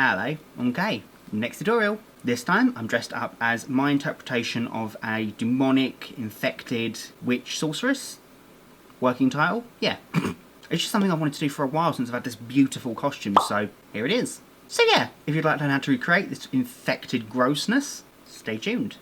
Hello, Mckay. Next tutorial. This time I'm dressed up as my interpretation of a demonic, infected witch sorceress. Working title? Yeah. It's just something I wanted to do for a while since I've had this beautiful costume, so here it is. So yeah, if you'd like to learn how to recreate this infected grossness, stay tuned.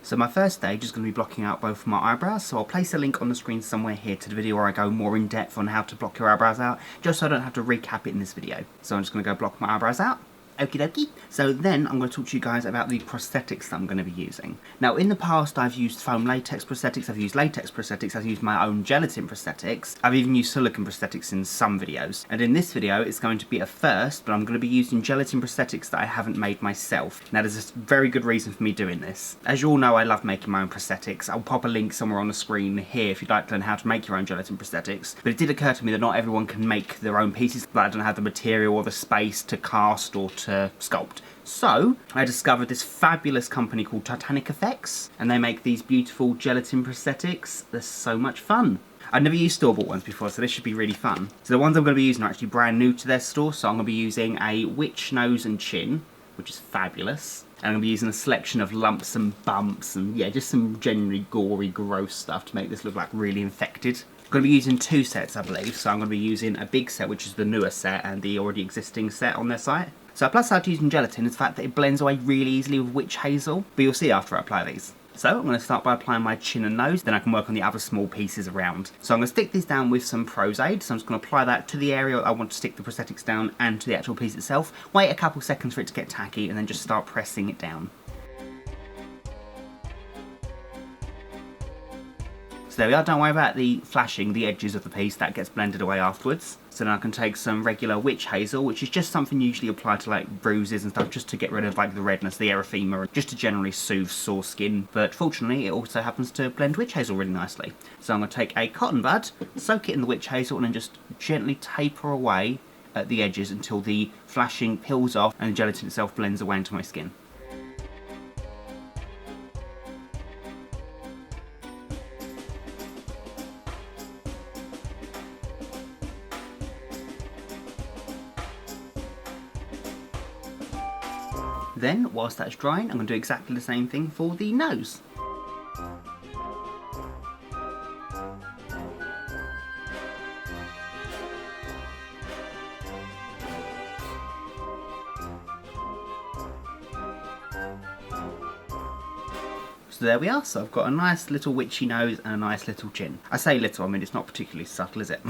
So my first stage is going to be blocking out both of my eyebrows, so I'll place a link on the screen somewhere here to the video where I go more in depth on how to block your eyebrows out, just so I don't have to recap it in this video. So I'm just going to go block my eyebrows out. Okie dokie. So then I'm going to talk to you guys about the prosthetics that I'm going to be using. Now in the past I've used foam latex prosthetics, I've used latex prosthetics, I've used my own gelatin prosthetics, I've even used silicone prosthetics in some videos. And in this video it's going to be a first, but I'm going to be using gelatin prosthetics that I haven't made myself. Now there's a very good reason for me doing this. As you all know, I love making my own prosthetics. I'll pop a link somewhere on the screen here if you'd like to learn how to make your own gelatin prosthetics. But it did occur to me that not everyone can make their own pieces, that I don't have the material or the space to cast or to sculpt. So I discovered this fabulous company called Titanic effects, and they make these beautiful gelatin prosthetics. They're so much fun. I've never used store-bought ones before, so this should be really fun. So the ones I'm going to be using are actually brand new to their store, so I'm going to be using a witch nose and chin, which is fabulous. And I'm going to be using a selection of lumps and bumps and yeah, just some genuinely gory, gross stuff to make this look like really infected. I'm going to be using two sets, I believe, so I'm going to be using a big set, which is the newer set, and the already existing set on their site. So a plus side to using gelatin is the fact that it blends away really easily with witch hazel, but you'll see after I apply these. So I'm going to start by applying my chin and nose, then I can work on the other small pieces around. So I'm going to stick these down with some Prosaid, so I'm just going to apply that to the area I want to stick the prosthetics down and to the actual piece itself. Wait a couple seconds for it to get tacky and then just start pressing it down. So there we are, don't worry about the flashing, the edges of the piece, that gets blended away afterwards. So then I can take some regular witch hazel, which is just something usually applied to like bruises and stuff, just to get rid of like the redness, the erythema, just to generally soothe sore skin. But fortunately it also happens to blend witch hazel really nicely. So I'm going to take a cotton bud, soak it in the witch hazel, and then just gently taper away at the edges until the flashing peels off and the gelatin itself blends away into my skin. Then, whilst that's drying, I'm going to do exactly the same thing for the nose. So there we are, so I've got a nice little witchy nose and a nice little chin. I say little, I mean it's not particularly subtle, is it?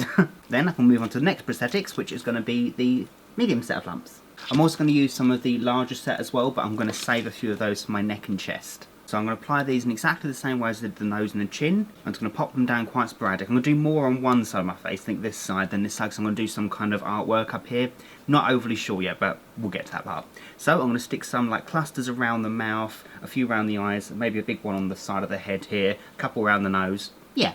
Then I can move on to the next prosthetics, which is going to be the medium set of lumps. I'm also going to use some of the larger set as well, but I'm going to save a few of those for my neck and chest. So I'm going to apply these in exactly the same way as I did the nose and the chin. I'm just going to pop them down quite sporadic. I'm going to do more on one side of my face, I think this side, than this side, because I'm going to do some kind of artwork up here. Not overly sure yet, but we'll get to that part. So I'm going to stick some like clusters around the mouth, a few around the eyes, maybe a big one on the side of the head here, a couple around the nose. Yeah.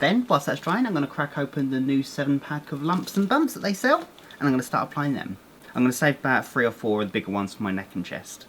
Then, whilst that's drying, I'm going to crack open the new 7-pack of lumps and bumps that they sell, and I'm going to start applying them. I'm going to save about 3 or 4 of the bigger ones for my neck and chest.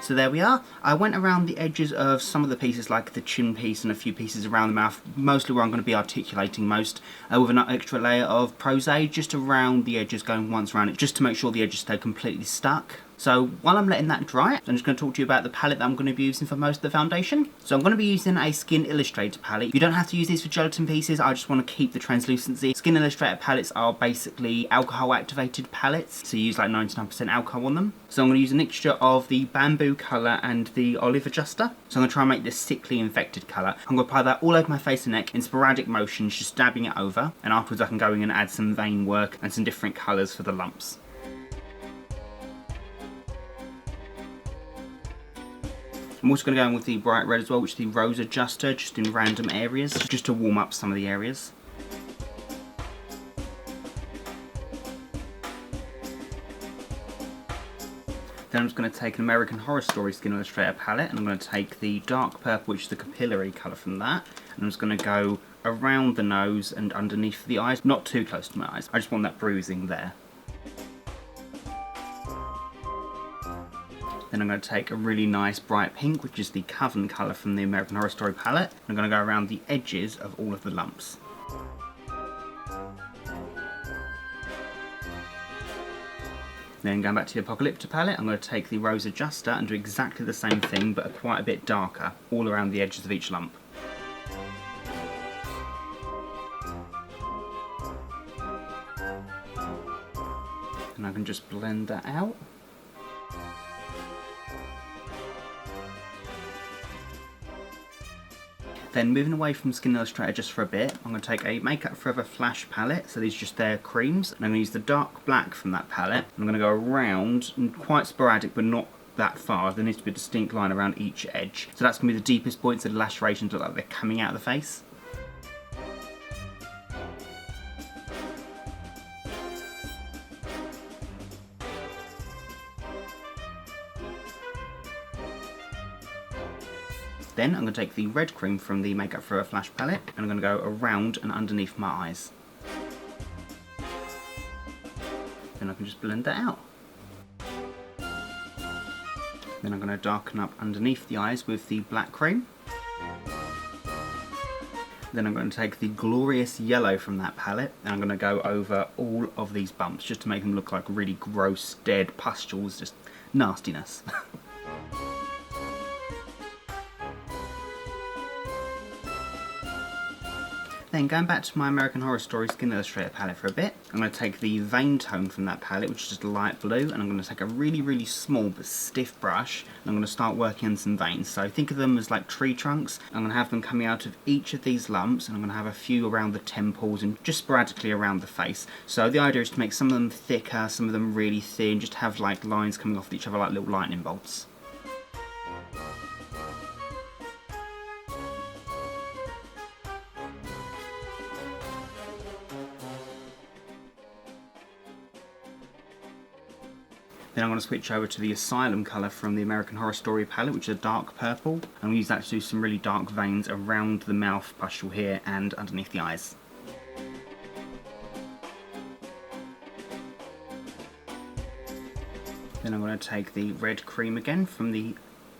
So there we are. I went around the edges of some of the pieces, like the chin piece and a few pieces around the mouth, mostly where I'm going to be articulating most, with an extra layer of Prosaid just around the edges, going once around it, just to make sure the edges stay completely stuck. So while I'm letting that dry, I'm just going to talk to you about the palette that I'm going to be using for most of the foundation. So I'm going to be using a Skin Illustrator palette. You don't have to use these for gelatin pieces, I just want to keep the translucency. Skin Illustrator palettes are basically alcohol activated palettes, so you use like 99% alcohol on them. So I'm going to use a mixture of the bamboo colour and the olive adjuster. So I'm going to try and make this sickly infected colour. I'm going to apply that all over my face and neck in sporadic motions, just dabbing it over, and afterwards I can go in and add some vein work and some different colours for the lumps. I'm also going to go in with the bright red as well, which is the rose adjuster, just in random areas, just to warm up some of the areas. Then I'm just going to take an American Horror Story Skin Illustrator palette, and I'm going to take the dark purple, which is the capillary colour from that, and I'm just going to go around the nose and underneath the eyes, not too close to my eyes, I just want that bruising there. Then I'm going to take a really nice bright pink, which is the Coven colour from the American Horror Story palette. I'm going to go around the edges of all of the lumps. Then going back to the Apocalypto palette, I'm going to take the Rose Adjuster and do exactly the same thing, but quite a bit darker, all around the edges of each lump. And I can just blend that out. Then moving away from Skin Illustrator just for a bit, I'm going to take a Makeup Forever Flash palette, so these are just their creams, and I'm going to use the dark black from that palette. I'm going to go around, and quite sporadic but not that far, there needs to be a distinct line around each edge. So that's going to be the deepest points, so the lacerations look like they're coming out of the face. Then I'm going to take the red cream from the Makeup Forever Flash palette, and I'm going to go around and underneath my eyes. Then I can just blend that out. Then I'm going to darken up underneath the eyes with the black cream. Then I'm going to take the glorious yellow from that palette, and I'm going to go over all of these bumps just to make them look like really gross, dead pustules, just nastiness. Then going back to my American Horror Story Skin Illustrator palette for a bit, I'm going to take the vein tone from that palette, which is just a light blue, and I'm going to take a really small but stiff brush, and I'm going to start working on some veins. So think of them as like tree trunks. I'm going to have them coming out of each of these lumps, and I'm going to have a few around the temples and just sporadically around the face. So the idea is to make some of them thicker, some of them really thin, just have like lines coming off each other like little lightning bolts. Then I'm going to switch over to the Asylum colour from the American Horror Story palette, which is a dark purple. I'm going to use that to do some really dark veins around the mouth pustule here and underneath the eyes. Then I'm going to take the red cream again from the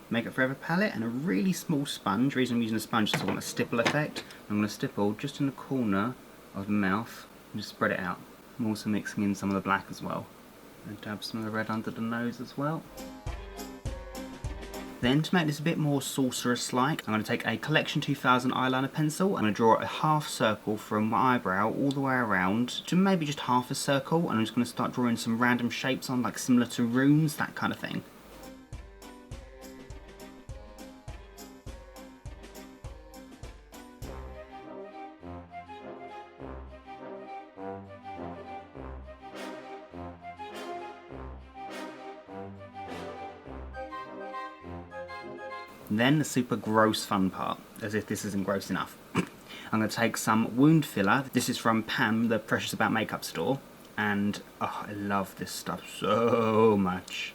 Makeup Forever palette and a really small sponge. The reason I'm using a sponge is because I want a stipple effect. I'm going to stipple just in the corner of the mouth and just spread it out. I'm also mixing in some of the black as well. And dab some of the red under the nose as well. Then to make this a bit more Sorceress-like, I'm going to take a Collection 2000 eyeliner pencil. I'm going to draw a half circle from my eyebrow all the way around to maybe just half a circle, and I'm just going to start drawing some random shapes on, like similar to runes, that kind of thing. Then the super gross fun part, as if this isn't gross enough. I'm going to take some wound filler. This is from Pam, the Precious About Makeup store, and oh, I love this stuff so much.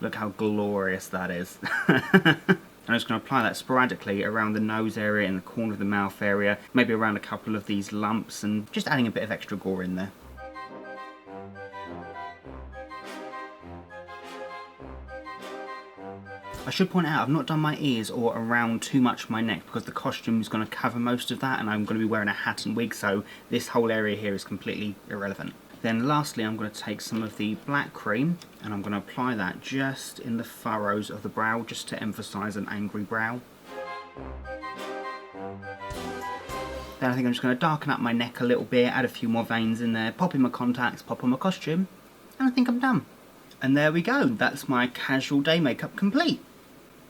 Look how glorious that is. I'm just going to apply that sporadically around the nose area and the corner of the mouth area, maybe around a couple of these lumps, and just adding a bit of extra gore in there. I should point out I've not done my ears or around too much of my neck because the costume is going to cover most of that, and I'm going to be wearing a hat and wig, so this whole area here is completely irrelevant. Then lastly, I'm going to take some of the black cream and I'm going to apply that just in the furrows of the brow, just to emphasise an angry brow. Then I think I'm just going to darken up my neck a little bit, add a few more veins in there, pop in my contacts, pop on my costume, and I think I'm done. And there we go, that's my casual day makeup complete.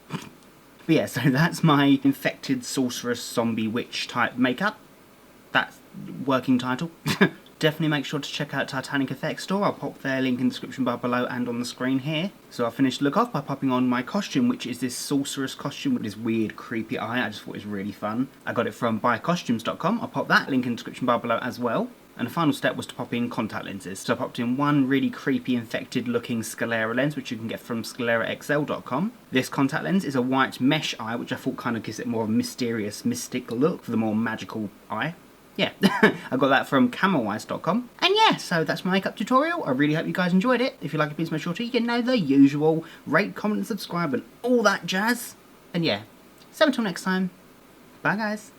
But yeah, so that's my infected sorceress zombie witch type makeup. That's working title. Definitely make sure to check out Titanic Effects store. I'll pop their link in the description bar below and on the screen here. So I finished the look off by popping on my costume, which is this sorceress costume with this weird creepy eye. I just thought it was really fun. I got it from buycostumes.com. I'll pop that link in the description bar below as well. And the final step was to pop in contact lenses. So I popped in one really creepy infected looking sclera lens, which you can get from scleraxl.com. This contact lens is a white mesh eye, which I thought kind of gives it more of a mysterious, mystic look for the more magical eye. Yeah, I got that from camowise.com. And yeah, so that's my makeup tutorial. I really hope you guys enjoyed it. If you like it, please make sure to, you know, the usual. Rate, comment and subscribe and all that jazz. And yeah, so until next time, bye guys.